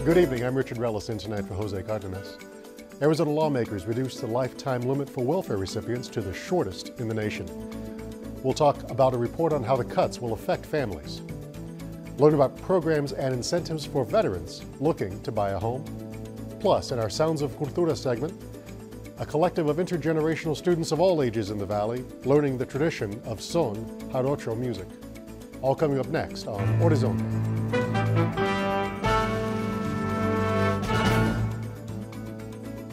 Good evening, I'm Richard Rellis in tonight for Jose Cardenas. Arizona lawmakers reduced the lifetime limit for welfare recipients to the shortest in the nation. We'll talk about a report on how the cuts will affect families. Learn about programs and incentives for veterans looking to buy a home. Plus, in our Sounds of Cultura segment, a collective of intergenerational students of all ages in the Valley learning the tradition of son jarocho music. All coming up next on Horizonte.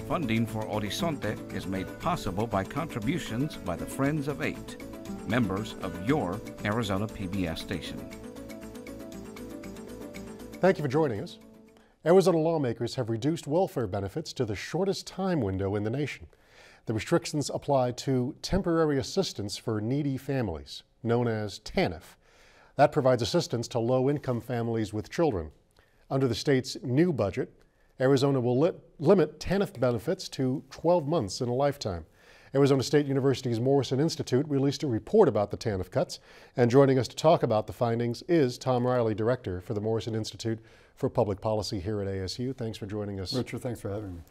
Funding for Horizonte is made possible by contributions by the Friends of Eight, members of your Arizona PBS station. Thank you for joining us. Arizona lawmakers have reduced welfare benefits to the shortest time window in the nation. The restrictions apply to temporary assistance for needy families, known as TANF. That provides assistance to low-income families with children. Under the state's new budget, Arizona will limit TANF benefits to 12 months in a lifetime. Arizona State University's Morrison Institute released a report about the TANF cuts, and joining us to talk about the findings is Tom Riley, Director for the Morrison Institute for Public Policy here at ASU. Thanks for joining us. Richard, thanks for having me.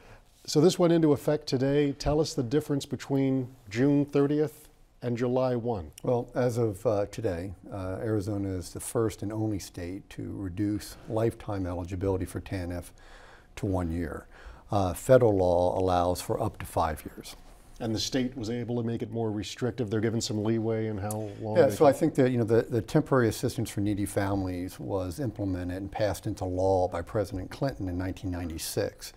So this went into effect today. Tell us the difference between June 30th and July 1. Well, as of today, Arizona is the first and only state to reduce lifetime eligibility for TANF to 1 year. Federal law allows for up to 5 years. And the state was able to make it more restrictive. They're given some leeway in how long. Yeah, so I think that the temporary assistance for needy families was implemented and passed into law by President Clinton in 1996,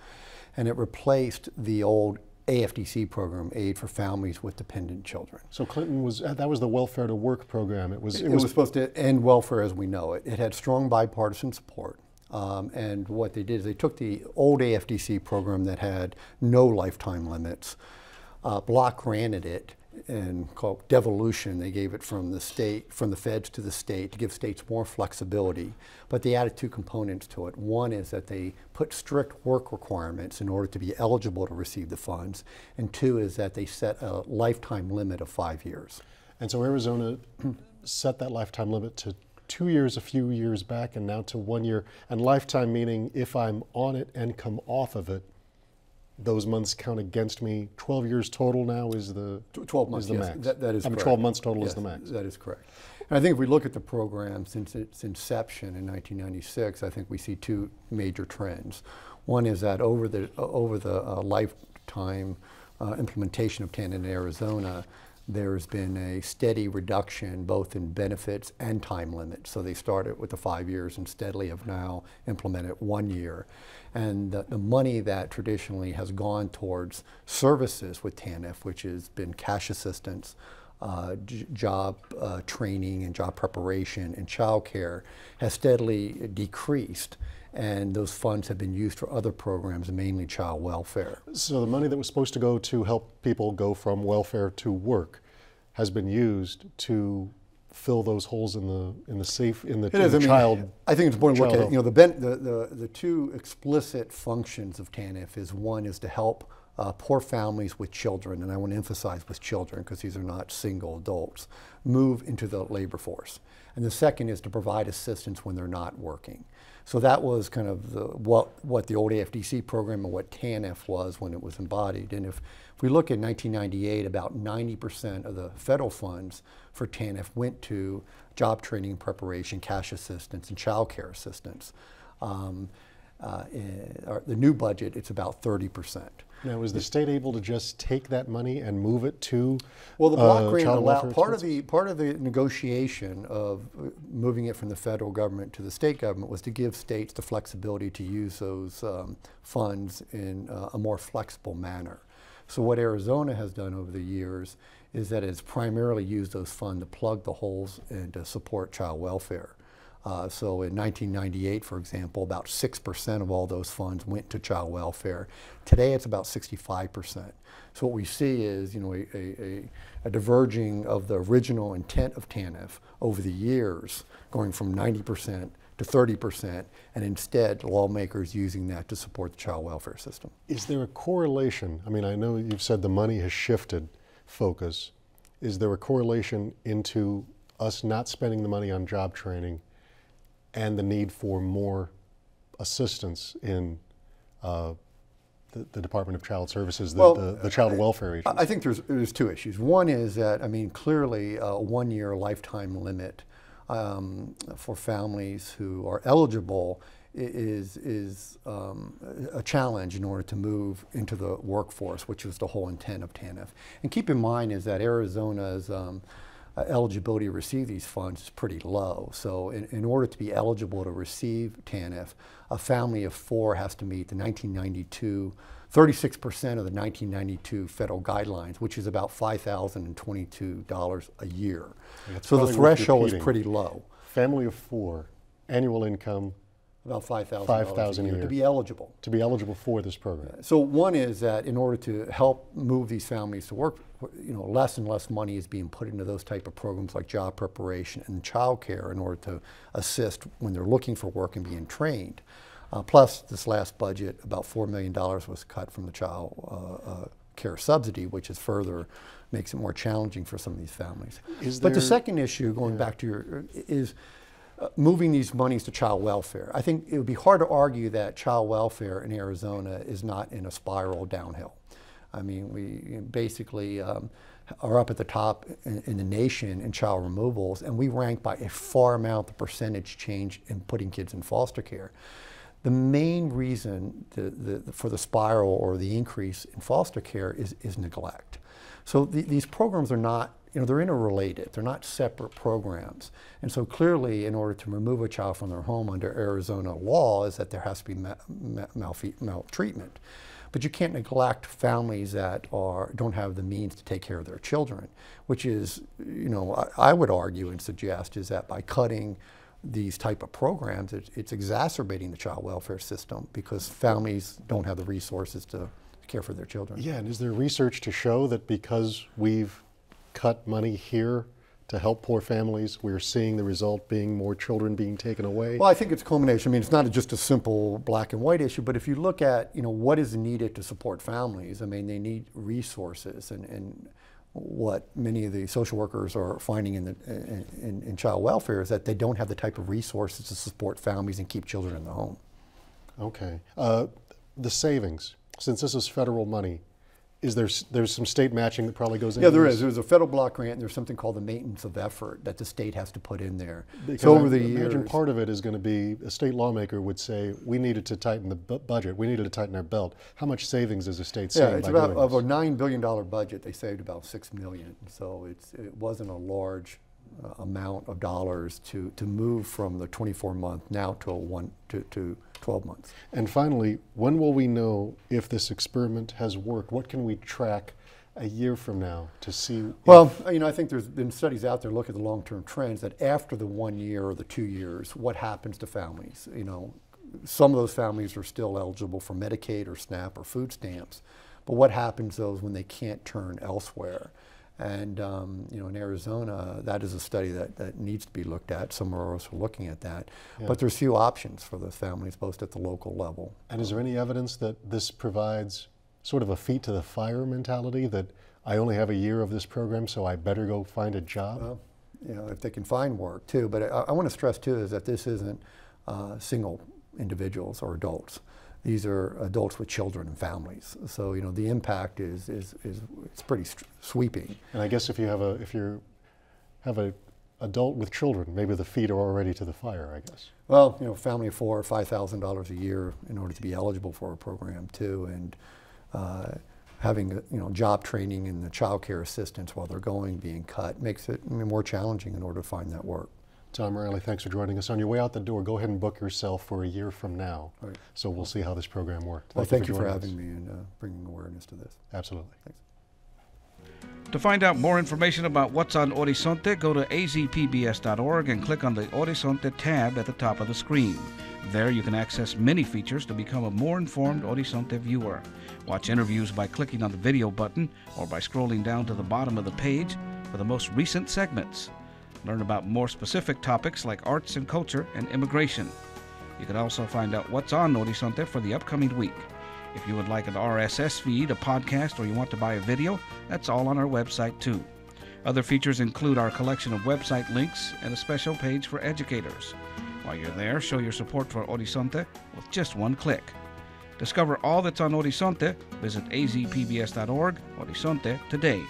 and it replaced the old AFDC program, Aid for Families with Dependent Children. So Clinton that was the Welfare to Work program. It was supposed to end welfare as we know it. It had strong bipartisan support. And what they did is they took the old AFDC program that had no lifetime limits, block granted it, and called devolution. They gave it from the state, from the feds to the state to give states more flexibility. But they added two components to it. One is that they put strict work requirements in order to be eligible to receive the funds. And two is that they set a lifetime limit of 5 years. And so Arizona set that lifetime limit to 2 years a few years back, and now to 1 year. And lifetime meaning if I'm on it and come off of it, those months count against me. 12 years total now is the 12 months. Is the Yes, max. that is correct. 12 months total Yes, is the max. That is correct. And I think if we look at the program since its inception in 1996, I think we see two major trends. One is that over the lifetime implementation of TANF in Arizona, there's been a steady reduction both in benefits and time limits. So they started with the 5 years and steadily have now implemented 1 year. And the money that traditionally has gone towards services with TANF, which has been cash assistance, job training and job preparation and child care, has steadily decreased. And those funds have been used for other programs, mainly child welfare. So the money that was supposed to go to help people go from welfare to work has been used to fill those holes in the child. I think it's important to look at it. The two explicit functions of TANF is one is to help poor families with children, and I want to emphasize with children because these are not single adults, move into the labor force. And the second is to provide assistance when they're not working. So that was kind of what the old AFDC program and what TANF was when it was embodied. And if we look at 1998, about 90% of the federal funds for TANF went to job training and preparation, cash assistance, and child care assistance. The new budget, it's about 30%. Now, is the state able to just take that money and move it to Well, the block grant child allowed welfare part of the negotiation of moving it from the federal government to the state government was to give states the flexibility to use those funds in a more flexible manner. So what Arizona has done over the years is that it's primarily used those funds to plug the holes and to support child welfare. So in 1998, for example, about 6% of all those funds went to child welfare. Today, it's about 65%. So what we see is, a diverging of the original intent of TANF over the years, going from 90% to 30%, and instead lawmakers using that to support the child welfare system. Is there a correlation? I mean, I know you've said the money has shifted focus. Is there a correlation into us not spending the money on job training and the need for more assistance in the Department of Child Services, Well, the Child Welfare Agency? I think there's two issues. One is that, I mean, clearly a 1-year lifetime limit for families who are eligible is a challenge in order to move into the workforce, which was the whole intent of TANF. And keep in mind is that Arizona's eligibility to receive these funds is pretty low. So in order to be eligible to receive TANF, a family of 4 has to meet the 36% of the 1992 federal guidelines, which is about $5,022 a year. So the threshold is pretty low. Family of 4, annual income about $5,000 a year to be eligible. To be eligible for this program. So one is that in order to help move these families to work, less and less money is being put into those type of programs like job preparation and child care in order to assist when they're looking for work and being trained. Plus, this last budget, about $4 million was cut from the child care subsidy, which is further makes it more challenging for some of these families. But the second issue, going back to is moving these monies to child welfare. I think it would be hard to argue that child welfare in Arizona is not in a spiral downhill. I mean, we basically are up at the top in the nation in child removals, and we rank by a far amount the percentage change in putting kids in foster care. The main reason for the spiral or the increase in foster care is neglect. So these programs are not, they're interrelated. They're not separate programs. And so clearly, in order to remove a child from their home under Arizona law is that there has to be maltreatment. But you can't neglect families that don't have the means to take care of their children, which is, I would argue and suggest is that by cutting these type of programs, it's exacerbating the child welfare system because families don't have the resources to care for their children. Yeah, and is there research to show that because we've cut money here to help poor families, we're seeing the result being more children being taken away? Well, I think it's a culmination. I mean, it's not just a simple black and white issue, but if you look at, what is needed to support families, I mean, they need resources, and what many of the social workers are finding in child welfare is that they don't have the type of resources to support families and keep children in the home. Okay. The savings, since this is federal money, there's some state matching that probably goes into Yeah, there this? is. There's a federal block grant, and there's something called the maintenance of effort that the state has to put in there. Because so over I the imagine years, part of it is going to be, a state lawmaker would say, we needed to tighten the budget, we needed to tighten our belt. How much savings does the state save it's by about, doing of a this? $9 billion budget, they saved about $6 million. So it wasn't a large amount of dollars to move from the 24-month now to 12 months. And finally, when will we know if this experiment has worked? What can we track a year from now to see? Well, I think there's been studies out there look at the long-term trends that after the 1 year or the 2 years, what happens to families? Some of those families are still eligible for Medicaid or SNAP or food stamps, but what happens to those when they can't turn elsewhere? And in Arizona, that is a study that needs to be looked at. Some are also looking at that. Yeah. But there's few options for those families, both at the local level. And is there any evidence that this provides sort of a feet to the fire mentality, that I only have a year of this program, so I better go find a job? Well, if they can find work too. But I want to stress too is that this isn't single individuals or adults. These are adults with children and families. So the impact is it's pretty sweeping. And I guess if you have a adult with children, maybe the feet are already to the fire, I guess. Well, family of 4, $5,000 a year in order to be eligible for a program too, and having job training and the child care assistance while they're being cut makes it more challenging in order to find that work. Tom Riley, thanks for joining us. On your way out the door, go ahead and book yourself for a year from now. Right. So we'll see how this program worked. Well, thank you for having me and bringing awareness to this. Absolutely. Thanks. To find out more information about what's on Horizonte, go to azpbs.org and click on the Horizonte tab at the top of the screen. There you can access many features to become a more informed Horizonte viewer. Watch interviews by clicking on the video button or by scrolling down to the bottom of the page for the most recent segments. Learn about more specific topics like arts and culture and immigration. You can also find out what's on Horizonte for the upcoming week. If you would like an RSS feed, a podcast, or you want to buy a video, that's all on our website too. Other features include our collection of website links and a special page for educators. While you're there, show your support for Horizonte with just one click. Discover all that's on Horizonte. Visit azpbs.org, Horizonte, today.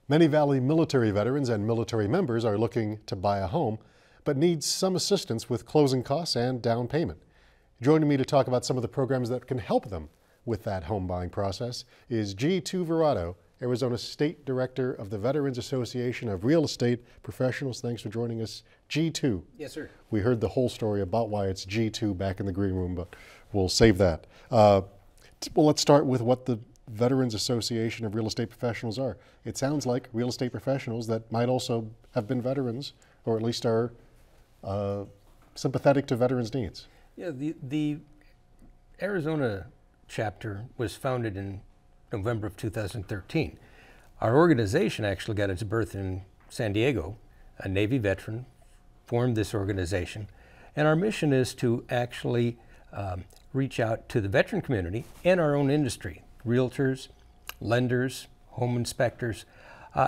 Many Valley military veterans and military members are looking to buy a home, but need some assistance with closing costs and down payment. Joining me to talk about some of the programs that can help them with that home buying process is G2 Verrado, Arizona State Director of the Veterans Association of Real Estate Professionals. Thanks for joining us, G2. Yes, sir. We heard the whole story about why it's G2 back in the green room, but we'll save that. Well, let's start with what the Veterans Association of Real Estate Professionals are. It sounds like real estate professionals that might also have been veterans, or at least are sympathetic to veterans' needs. Yeah, the Arizona chapter was founded in November of 2013. Our organization actually got its birth in San Diego. A Navy veteran formed this organization, and our mission is to actually reach out to the veteran community and our own industry, realtors, lenders, home inspectors,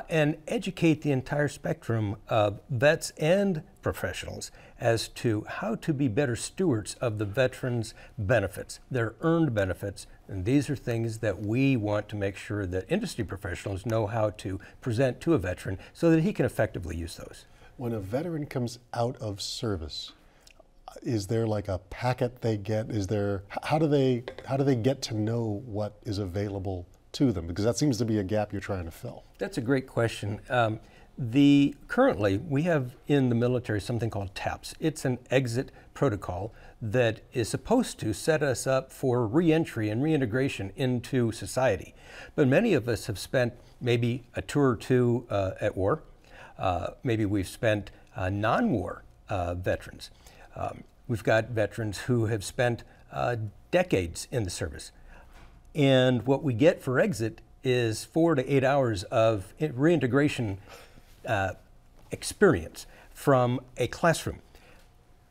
and educate the entire spectrum of vets and professionals as to how to be better stewards of the veterans' benefits, their earned benefits. And these are things that we want to make sure that industry professionals know how to present to a veteran so that he can effectively use those. When a veteran comes out of service, is there like a packet they get? Is there, how do they get to know what is available to them? Because that seems to be a gap you're trying to fill. That's a great question. Currently, we have in the military something called TAPS. It's an exit protocol that is supposed to set us up for reentry and reintegration into society. But many of us have spent maybe a tour or two at war. Maybe we've spent non-war veterans. We've got veterans who have spent decades in the service. And what we get for exit is 4 to 8 hours of reintegration experience from a classroom.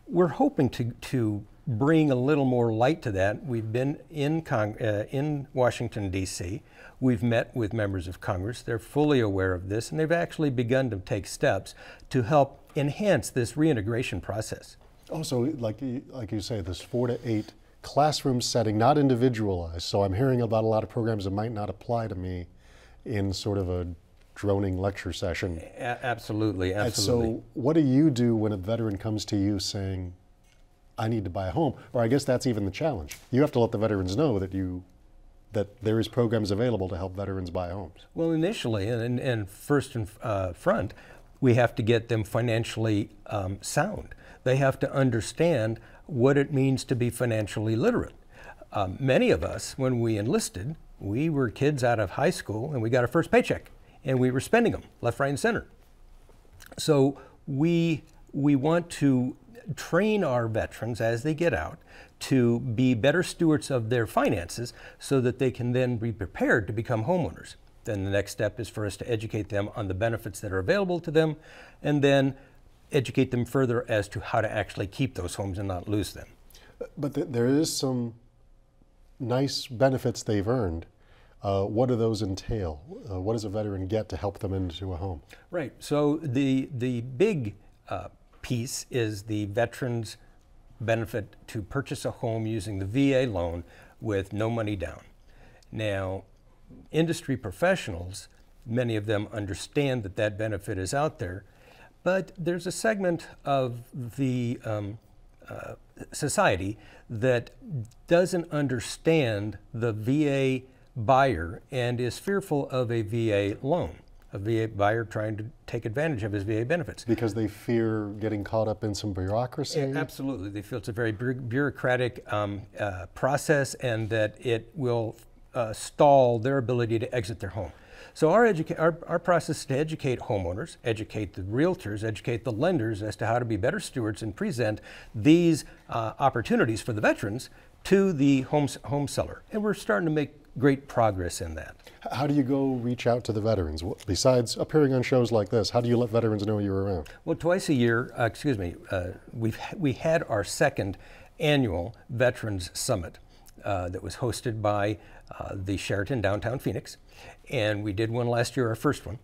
We're hoping to bring a little more light to that. We've been in Washington, D.C. We've met with members of Congress. They're fully aware of this, and they've actually begun to take steps to help enhance this reintegration process. Oh, so like you say, this 4 to 8 classroom setting, not individualized. So I'm hearing about a lot of programs that might not apply to me in sort of a droning lecture session. Absolutely, absolutely. And so what do you do when a veteran comes to you saying, I need to buy a home? Or I guess that's even the challenge. You have to let the veterans know that there is programs available to help veterans buy homes. Well, initially, and first and front, we have to get them financially sound. They have to understand what it means to be financially literate. Many of us, when we enlisted, we were kids out of high school and we got our first paycheck and we were spending them left, right, and center. So we want to train our veterans as they get out to be better stewards of their finances so that they can then be prepared to become homeowners. Then the next step is for us to educate them on the benefits that are available to them, and then educate them further as to how to actually keep those homes and not lose them. But there is some nice benefits they've earned. What do those entail? What does a veteran get to help them into a home? Right, so the big piece is the veteran's benefit to purchase a home using the VA loan with no money down. Now, industry professionals, many of them understand that that benefit is out there, but there's a segment of the society that doesn't understand the VA buyer and is fearful of a VA loan, a VA buyer trying to take advantage of his VA benefits. Because they fear getting caught up in some bureaucracy? Absolutely. They feel it's a very bureaucratic process and that it will stall their ability to exit their home. So our process is to educate homeowners, educate the realtors, educate the lenders as to how to be better stewards and present these opportunities for the veterans to the home seller. And we're starting to make great progress in that. How do you go reach out to the veterans? Besides appearing on shows like this, how do you let veterans know you're around? Well, twice a year, we had our second annual Veterans Summit that was hosted by the Sheraton downtown Phoenix. And we did one last year, our first one.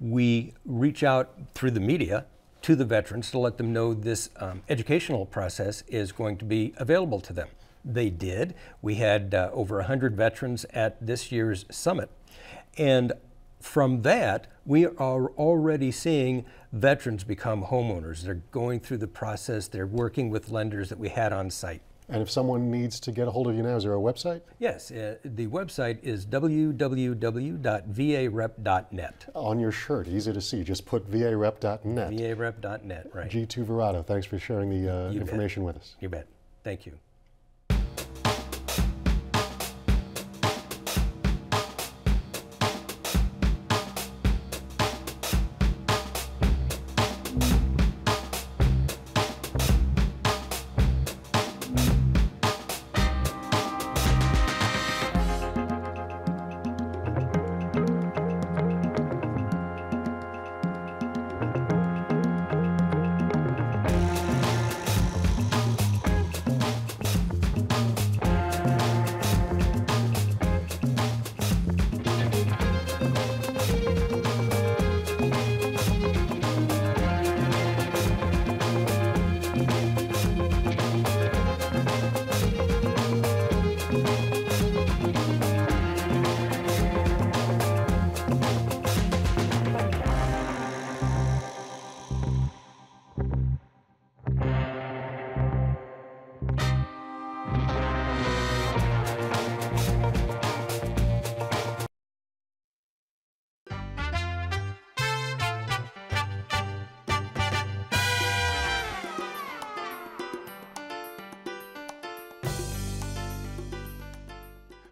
we reach out through the media to the veterans to let them know this educational process is going to be available to them. They did. We had over 100 veterans at this year's summit. And from that, we are already seeing veterans become homeowners. They're going through the process. They're working with lenders that we had on site. And if someone needs to get a hold of you now, is there a website? Yes, the website is www.varep.net. On your shirt, easy to see. Just put varep.net. varep.net, right. G2 Verado, thanks for sharing the You information bet. with us. You bet. Thank you.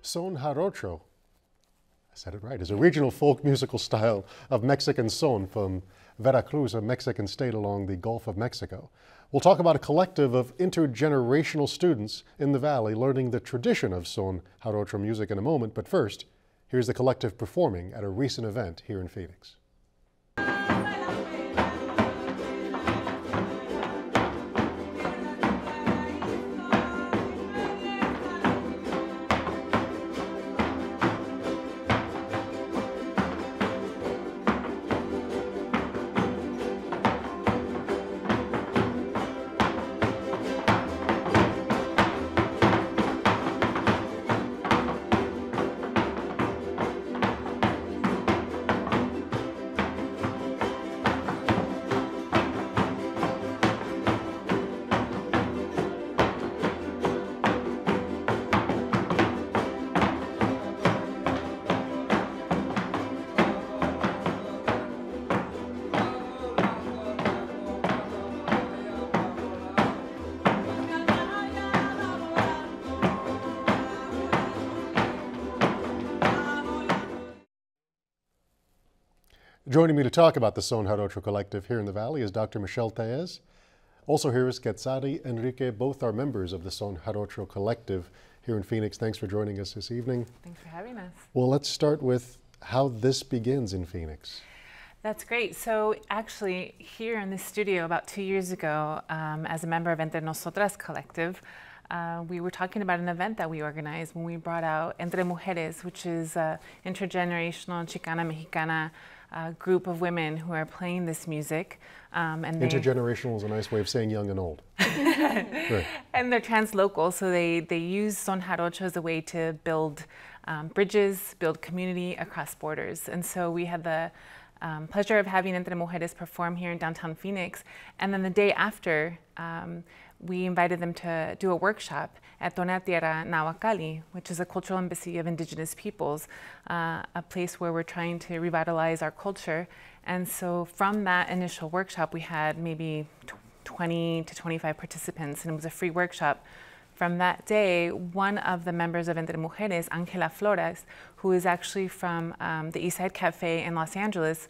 Son Jarocho, I said it right, is a regional folk musical style of Mexican son from Veracruz, a Mexican state along the Gulf of Mexico. We'll talk about a collective of intergenerational students in the Valley learning the tradition of Son Jarocho music in a moment, but first, here's the collective performing at a recent event here in Phoenix. Joining me to talk about the Son Jarocho Collective here in the Valley is Dr. Michelle Tellez. Also here is Quetzali Enrique. Both are members of the Son Jarocho Collective here in Phoenix. Thanks for joining us this evening. Thanks for having us. Well, let's start with how this begins in Phoenix. That's great. So actually here in the studio about 2 years ago, as a member of Entre Nosotras Collective, we were talking about an event that we organized when we brought out Entre Mujeres, which is an intergenerational Chicana Mexicana group of women who are playing this music. And intergenerational is a nice way of saying young and old. Right. And they're translocal, so they use Son Jarocho as a way to build bridges, build community across borders. And so we had the pleasure of having Entre Mujeres perform here in downtown Phoenix. And then the day after, we invited them to do a workshop at Dona Tierra Nahuacali, which is a cultural embassy of indigenous peoples, a place where we're trying to revitalize our culture. And so from that initial workshop, we had maybe 20 to 25 participants, and it was a free workshop. From that day, one of the members of Entre Mujeres, Angela Flores, who is actually from the Eastside Cafe in Los Angeles,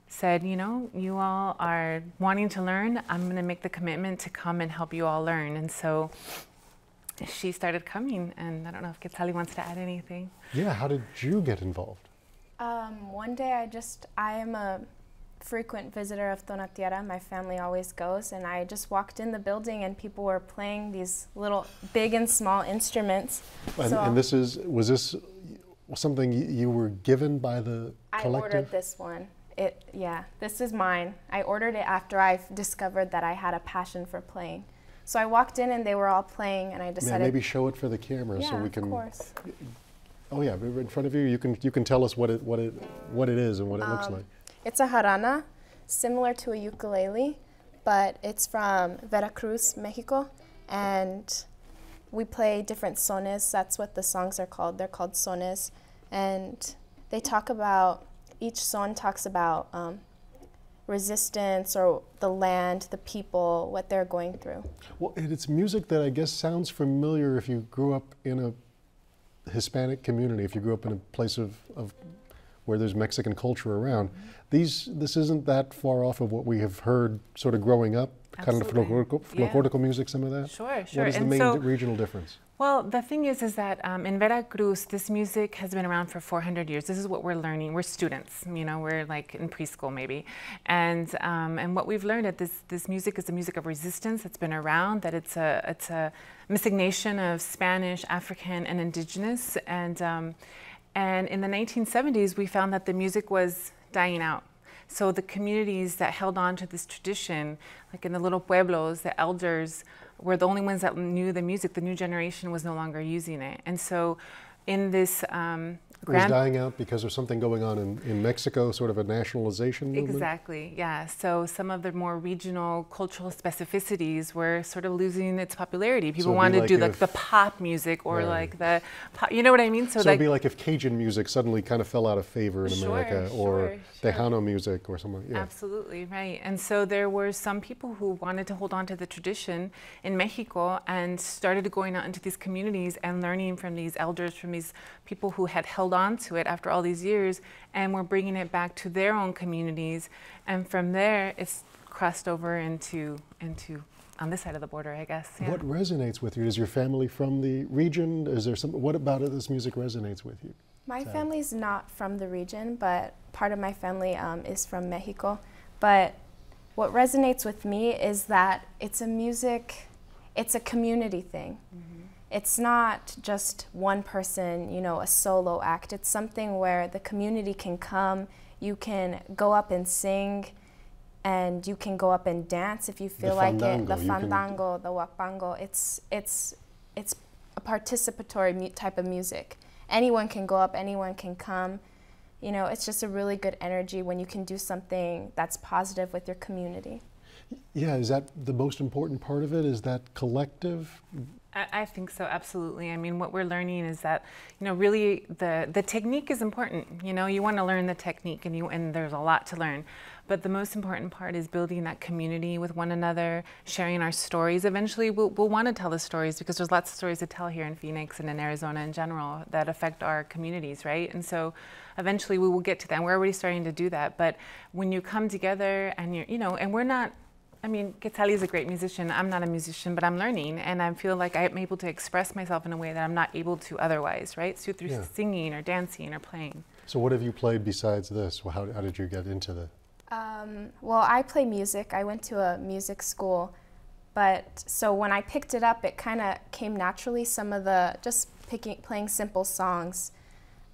said, you know, you all are wanting to learn. I'm going to make the commitment to come and help you all learn. And so she started coming, and I don't know if Quetzali wants to add anything. Yeah, how did you get involved? One day I am a frequent visitor of Dona Tierra. My family always goes, and I just walked in the building and people were playing these little big and small instruments. And was this something you were given by the collective? I ordered this one. Yeah, this is mine. I ordered it after I discovered that I had a passion for playing. So I walked in and they were all playing, and I decided. Yeah, maybe show it for the camera so we can. Of course. Oh yeah, in front of you. You can tell us what it is and what it looks like. It's a jarana, similar to a ukulele, but it's from Veracruz, Mexico, and we play different sones. That's what the songs are called. They're called sones, and they talk about, each son talks about resistance or the land, the people, what they're going through. Well, and it's music that I guess sounds familiar if you grew up in a Hispanic community, if you grew up in a place of where there's Mexican culture around. This isn't that far off of what we have heard sort of growing up, Absolutely. kind of folklorical music, some of that? Sure. What is the main regional difference? Well, the thing is that in Veracruz, this music has been around for 400 years. This is what we're learning. We're students, we're like in preschool maybe. And what we've learned that this music is a music of resistance that's been around, that it's a miscegnation of Spanish, African, and indigenous. And in the 1970s, we found that the music was dying out. So the communities that held on to this tradition, like in the little pueblos, the elders were the only ones that knew the music. The new generation was no longer using it. And so in this it was dying out because of something going on in Mexico, sort of a nationalization movement? Exactly, yeah. So some of the more regional cultural specificities were sort of losing its popularity. People wanted to do like the pop music or like the pop, you know what I mean? So it'd be like if Cajun music suddenly kind of fell out of favor in America, or Tejano music or something. Yeah. Absolutely, right. And so there were some people who wanted to hold on to the tradition in Mexico and started going out into these communities and learning from these elders, from these people who had held on to it after all these years, and were bringing it back to their own communities. And from there, it's crossed over into on this side of the border, I guess. Yeah. What resonates with you? Is your family from the region? Is there what about it, this music resonates with you? My family's not from the region, but part of my family is from Mexico. But what resonates with me is that it's a community thing. Mm-hmm. It's not just one person, a solo act. It's something where the community can come, you can go up and sing, and you can go up and dance if you feel like it. The fandango, the huapango, it's a participatory type of music. Anyone can go up, anyone can come. It's just a really good energy when you can do something that's positive with your community. Yeah, is that the most important part of it? Is that collective? I think so, absolutely. I mean, what we're learning is that, really the technique is important. You want to learn the technique, and there's a lot to learn. But the most important part is building that community with one another, sharing our stories. Eventually, we'll want to tell the stories because there's lots of stories to tell here in Phoenix and in Arizona in general that affect our communities, right? And so eventually we will get to that. And we're already starting to do that. But when you come together and and we're not, Quetzali is a great musician. I'm not a musician, but I'm learning, and I feel like I'm able to express myself in a way that I'm not able to otherwise, right? So through singing or dancing or playing. So what have you played besides this? How did you get into the? Well, I play music. I went to a music school, but so when I picked it up, it kind of came naturally. Some of playing simple songs,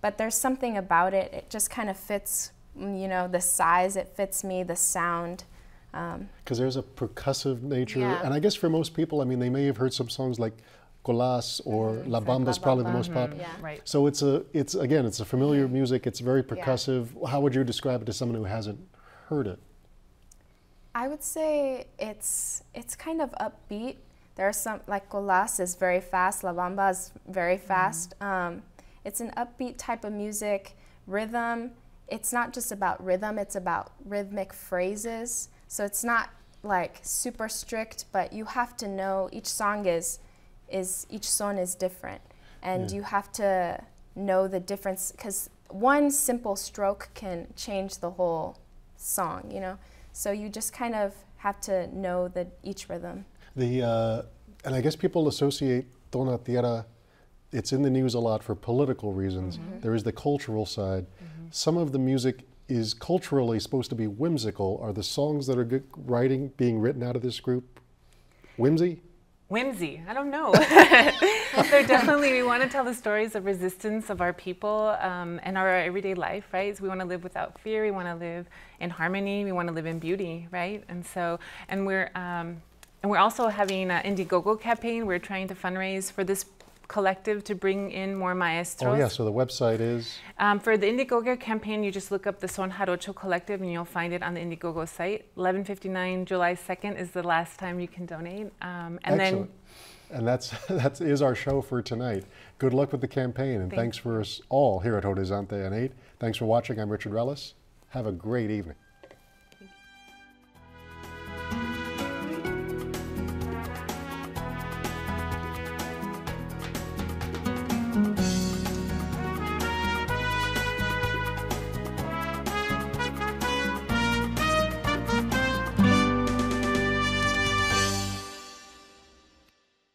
but there's something about it. It just kind of fits, the size. It fits me, the sound. Because there's a percussive nature, and I guess for most people, they may have heard some songs like Colas or La Bamba is probably the most popular. Yeah. Right. So it's a familiar music. It's very percussive. Yeah. How would you describe it to someone who hasn't heard it? I would say it's kind of upbeat. There are some, like Colas is very fast, La Bamba is very fast. It's an upbeat type of music. Rhythm, it's not just about rhythm, it's about rhythmic phrases. So it's not like super strict, but you have to know each song each son is different. And you have to know the difference, because one simple stroke can change the whole song, So you just kind of have to know each rhythm. And I guess people associate Tona Tierra, it's in the news a lot for political reasons. Mm-hmm. There is the cultural side. Mm-hmm. Some of the music is culturally supposed to be whimsical. Are the songs that are being written out of this group whimsy? whimsy. I don't know. They're definitely, we want to tell the stories of resistance of our people and our everyday life, right? So we want to live without fear. We want to live in harmony. We want to live in beauty, right? And so, and we're also having an Indiegogo campaign. We're trying to fundraise for this collective to bring in more maestros. Oh yeah, so the website is? For the Indiegogo campaign, you just look up the Son Jarocho Collective and you'll find it on the Indiegogo site. 11:59 July 2nd is the last time you can donate. Excellent. And that is our show for tonight. Good luck with the campaign, and thanks for us all here at Horizonte on 8. Thanks for watching. I'm Richard Rellis. Have a great evening.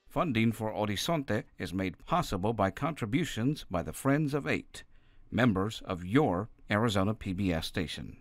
Funding for Horizonte is made possible by contributions by the Friends of 8, members of your Arizona PBS station.